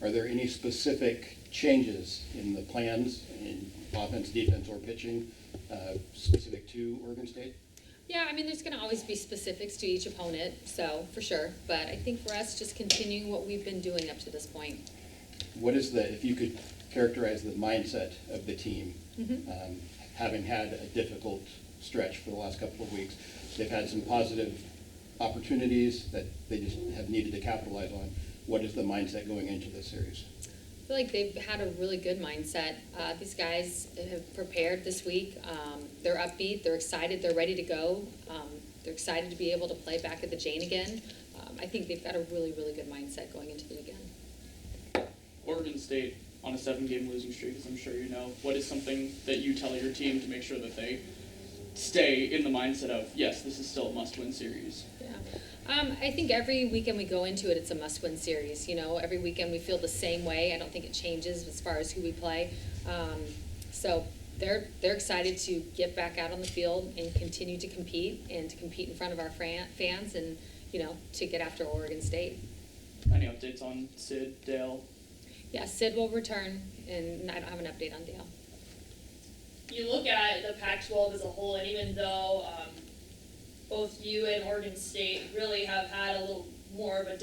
Are there any specific changes in the plans in offense, defense, or pitching specific to Oregon State? Yeah, I mean, there's going to always be specifics to each opponent, so for sure. But I think for us, just continuing what we've been doing up to this point. What is if you could characterize the mindset of the team, having had a difficult stretch for the last couple of weeks? They've had some positive opportunities that they just have needed to capitalize on. What is the mindset going into this series? I feel like they've had a really good mindset. These guys have prepared this week. They're upbeat, they're excited, they're ready to go. They're excited to be able to play back at the Jane again. I think they've got a really, really good mindset going into the weekend. Oregon State on a 7-game losing streak, as I'm sure you know. What is something that you tell your team to make sure that they stay in the mindset of, yes, this is still a must-win series? Yeah. I think every weekend we go into it, it's a must-win series. You know, every weekend we feel the same way. I don't think it changes as far as who we play. So they're excited to get back out on the field and continue to compete in front of our fans and, you know, to get after Oregon State. Any updates on Sid, Dale? Yeah, Sid will return, and I don't have an update on Dale. You look at the Pac-12 as a whole, and even though both you and Oregon State really have had a little more of a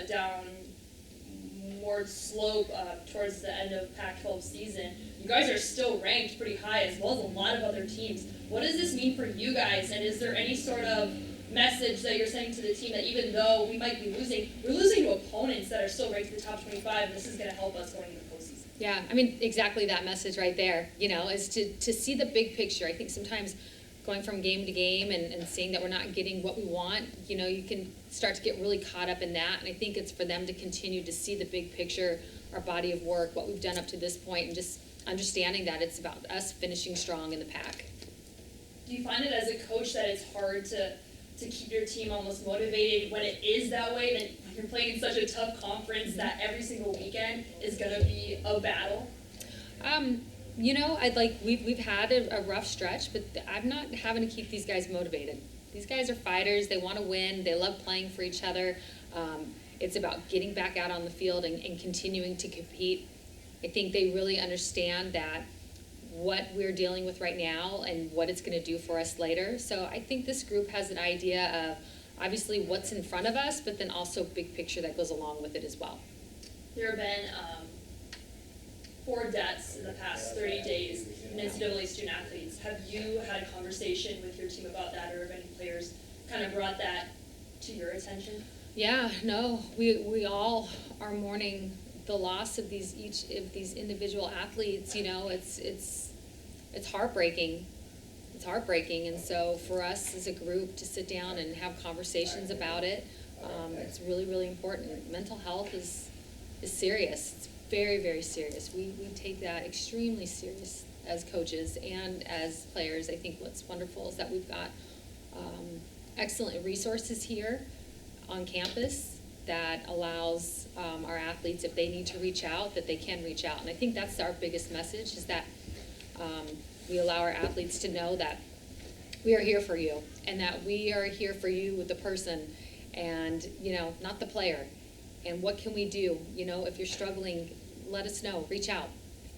downward slope towards the end of Pac-12 season, you guys are still ranked pretty high, as well as a lot of other teams. What does this mean for you guys, and is there any sort of message that you're sending to the team that even though we might be losing, we're losing to opponents that are still ranked in the top 25, and this is going to help us going into the postseason? Yeah, I mean, exactly that message right there, you know, is to see the big picture. I think sometimes going from game to game and seeing that we're not getting what we want, you know, you can start to get really caught up in that. And I think it's for them to continue to see the big picture, our body of work, what we've done up to this point, and just understanding that it's about us finishing strong in the pack. Do you find it as a coach that it's hard to keep your team almost motivated when it is that way, that you're playing in such a tough conference that every single weekend is going to be a battle? You know, we've had a rough stretch, but I'm not having to keep these guys motivated. These guys are fighters. They want to win. They love playing for each other. It's about getting back out on the field and continuing to compete. I think they really understand that what we're dealing with right now and what it's going to do for us later. So I think this group has an idea of obviously what's in front of us, but then also big picture that goes along with it as well. There have been 4 deaths in the past 30 days in NCAA student athletes. Have you had a conversation with your team about that, or have any players kind of brought that to your attention? Yeah, no, we all are mourning the loss of each of these individual athletes. You know, it's heartbreaking. It's heartbreaking, and so for us as a group to sit down and have conversations about it, it's really, really important. Mental health is serious. It's very, very serious. We take that extremely serious as coaches and as players. I think what's wonderful is that we've got excellent resources here on campus that allows our athletes, if they need to reach out, that they can reach out. And I think that's our biggest message, is that we allow our athletes to know that we are here for you, and that we are here for you with the person, and, you know, not the player. And what can we do? You know, if you're struggling, let us know, reach out.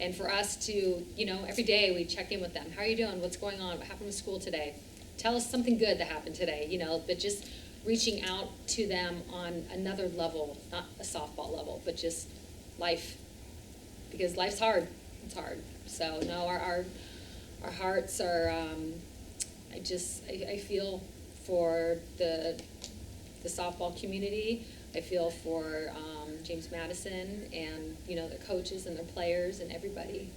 And for us to, you know, every day we check in with them. How are you doing? What's going on? What happened with school today? Tell us something good that happened today, you know, but just reaching out to them on another level, not a softball level, but just life. Because life's hard. It's hard. So, no, our hearts are, I feel for the softball community. I feel for James Madison and, you know, the coaches and the players and everybody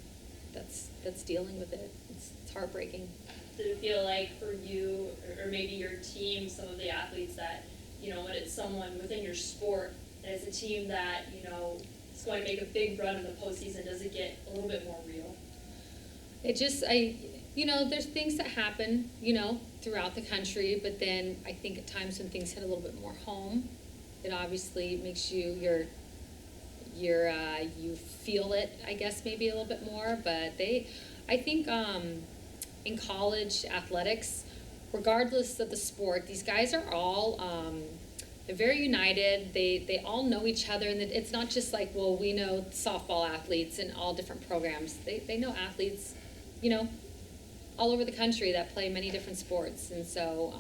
that's dealing with it. It's heartbreaking. Did it feel like for you, or maybe your team, some of the athletes, that, you know, when it's someone within your sport, and it's a team that, you know, is going to make a big run in the postseason, does it get a little bit more real? It just, you know, there's things that happen, you know, throughout the country, but then I think at times when things hit a little bit more home, it obviously makes you, you feel it, I guess, maybe a little bit more. But I think in college athletics, regardless of the sport, these guys are all they're very united. They all know each other, and it's not just like, well, we know softball athletes in all different programs. They know athletes, you know, all over the country that play many different sports, and so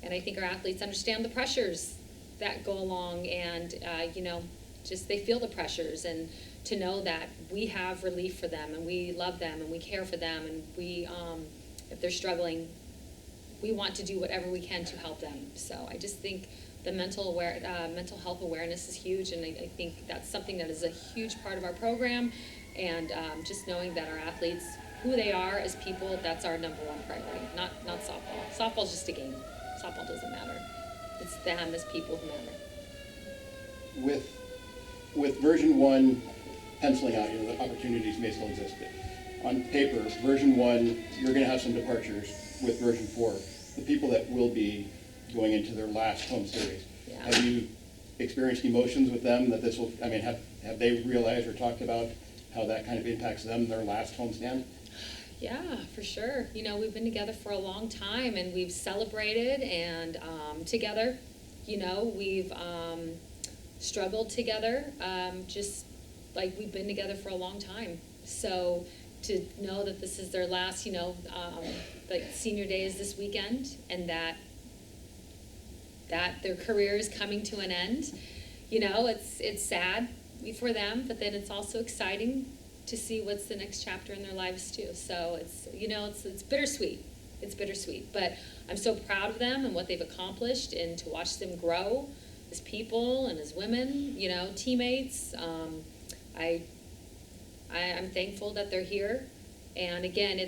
and I think our athletes understand the pressures that go along, and you know, just they feel the pressures, and to know that we have relief for them, and we love them, and we care for them, and we if they're struggling, we want to do whatever we can to help them. So I just think the mental health awareness is huge, and I think that's something that is a huge part of our program, and just knowing that our athletes, who they are as people, that's our number one priority, not softball. Softball's just a game. Softball doesn't matter. It's them as people who matter. With version 1 penciling out, you know, the opportunities may still exist, but on paper, version 1, you're going to have some departures. With version 4, the people that will be going into their last home series, Yeah. have you experienced emotions with them that this will, I mean, have they realized or talked about how that kind of impacts them, their last homestand? Yeah, for sure. You know, we've been together for a long time, and we've celebrated and together. You know, we've struggled together, just like we've been together for a long time. So to know that this is their last, you know, like senior day is this weekend, and that their career is coming to an end, you know, it's sad for them, but then it's also exciting to see what's the next chapter in their lives too. So it's, you know, it's bittersweet. It's bittersweet, but I'm so proud of them and what they've accomplished, and to watch them grow as people and as women, you know, teammates. I'm thankful that they're here. And again,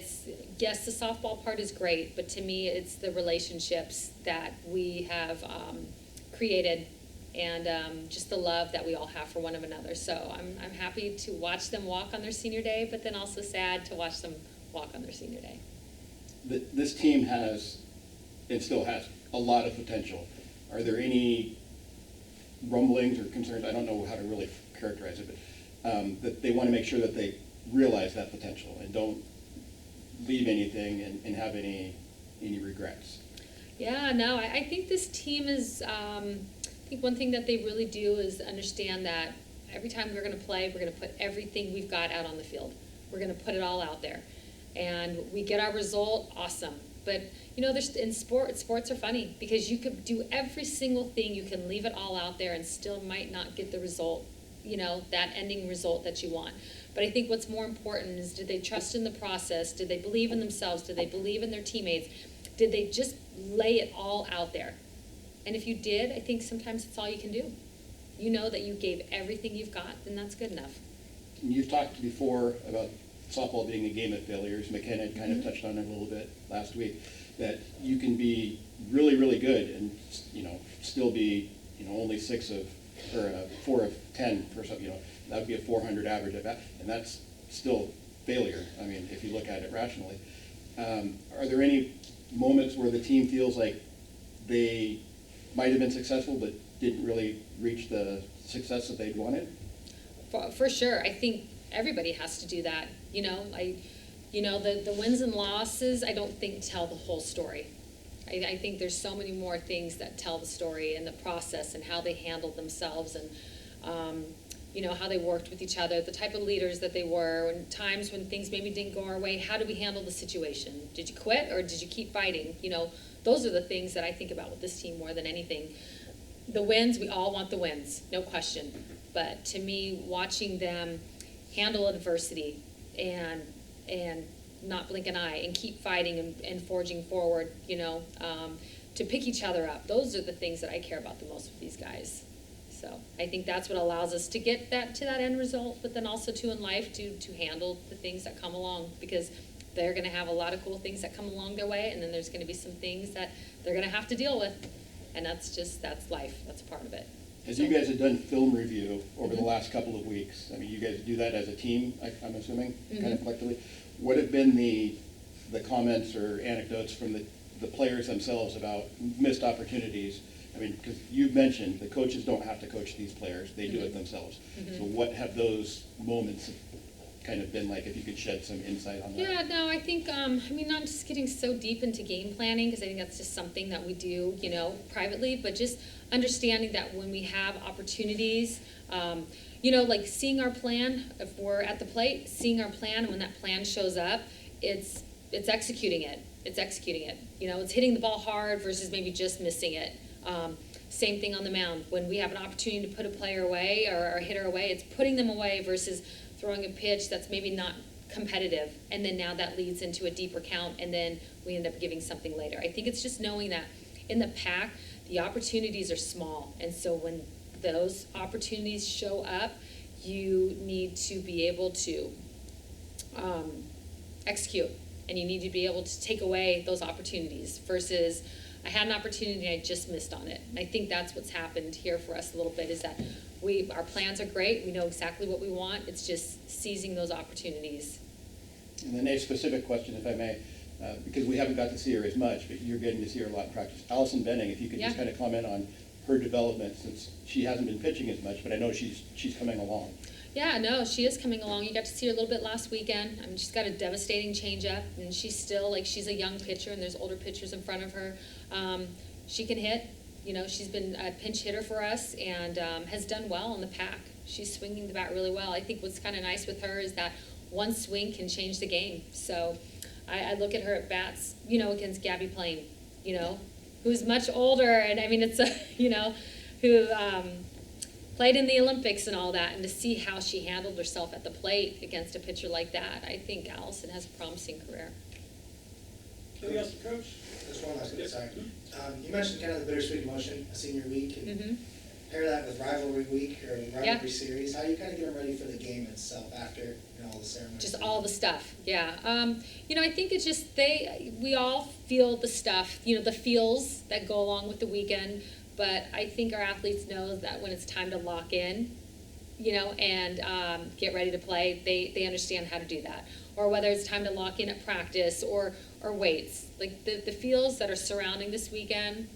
yes, the softball part is great, but to me, it's the relationships that we have created, and just the love that we all have for one another. So I'm happy to watch them walk on their senior day, but then also sad to watch them walk on their senior day. This team has, and still has, a lot of potential. Are there any rumblings or concerns, I don't know how to really characterize it, but that they want to make sure that they realize that potential and don't leave anything and have any regrets? Yeah, no, I think this team is, I think one thing that they really do is understand that every time we're going to play, we're going to put everything we've got out on the field. We're going to put it all out there. And we get our result, awesome. But, you know, in sports are funny, because you could do every single thing, you can leave it all out there and still might not get the result, you know, that ending result that you want. But I think what's more important is, did they trust in the process? Did they believe in themselves? Did they believe in their teammates? Did they just lay it all out there? And if you did, I think sometimes it's all you can do. You know that you gave everything you've got, then that's good enough. You've talked before about softball being a game of failures. McKenna had kind of touched on it a little bit last week, that you can be really, really good and, you know, still be, you know, only 4 of 10 for something, you know, that would be a 400 average at bat, and that's still failure. I mean, if you look at it rationally. Are there any moments where the team feels like they might have been successful but didn't really reach the success that they'd wanted? For sure. I think everybody has to do that. You know, the wins and losses, I don't think tell the whole story. I think there's so many more things that tell the story, and the process, and how they handled themselves, and you know, how they worked with each other, the type of leaders that they were, and times when things maybe didn't go our way, how did we handle the situation? Did you quit, or did you keep fighting? You know, those are the things that I think about with this team more than anything. The wins, we all want the wins, no question. But to me, watching them handle adversity and not blink an eye and keep fighting and forging forward, you know, to pick each other up, those are the things that I care about the most with these guys. So I think that's what allows us to get to that end result, but then also in life to handle the things that come along, because they're going to have a lot of cool things that come along their way, and then there's going to be some things that they're going to have to deal with, and that's life. That's a part of it. As you guys have done film review over the last couple of weeks, I mean, you guys do that as a team, I'm assuming, kind of collectively. What have been the comments or anecdotes from the players themselves about missed opportunities? I mean, because you've mentioned the coaches don't have to coach these players, they do it themselves. So what have those moments kind of been like, if you could shed some insight on that? Yeah, no, I think, I mean, not just getting so deep into game planning, because I think that's just something that we do, you know, privately, but just understanding that when we have opportunities, you know, like seeing our plan, if we're at the plate, seeing our plan, and when that plan shows up, it's executing it. It's executing it. You know, it's hitting the ball hard versus maybe just missing it. Same thing on the mound. When we have an opportunity to put a player away or a hitter away, it's putting them away versus throwing a pitch that's maybe not competitive. And then now that leads into a deeper count, and then we end up giving something later. I think it's just knowing that in the pack, the opportunities are small. And so when those opportunities show up, you need to be able to execute. And you need to be able to take away those opportunities versus I had an opportunity and I just missed on it. And I think that's what's happened here for us a little bit is that our plans are great. We know exactly what we want. It's just seizing those opportunities. And then a specific question, if I may, because we haven't got to see her as much, but you're getting to see her a lot in practice. Allison Benning, if you could just kind of comment on her development, since she hasn't been pitching as much, but I know she's coming along. Yeah, no, she is coming along. You got to see her a little bit last weekend. I mean, she's got a devastating changeup, and she's still, like, she's a young pitcher, and there's older pitchers in front of her. She can hit. You know, she's been a pinch hitter for us and has done well in the pack. She's swinging the bat really well. I think what's kind of nice with her is that one swing can change the game. So I look at her at bats, you know, against Gabby Plain, you know, who's much older, and I mean, it's a, you know, who played in the Olympics and all that, and to see how she handled herself at the plate against a pitcher like that, I think Allison has a promising career. Anything else, Coach? Just one last thing, sorry. You mentioned kind of the bittersweet emotion of senior week, and pair that with rivalry week or rivalry series. How do you kind of get them ready for the game itself after, you know, all the ceremonies? Just all the stuff, yeah. You know, I think it's just we all feel the stuff, you know, the feels that go along with the weekend, but I think our athletes know that when it's time to lock in, you know, and get ready to play, they understand how to do that. Or whether it's time to lock in at practice or weights. Like the feels that are surrounding this weekend,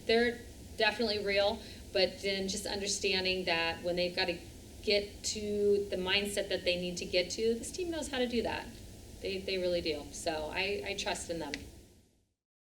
they're definitely real, but then just understanding that when they've got to get to the mindset that they need to get to, this team knows how to do that. They really do. So I trust in them.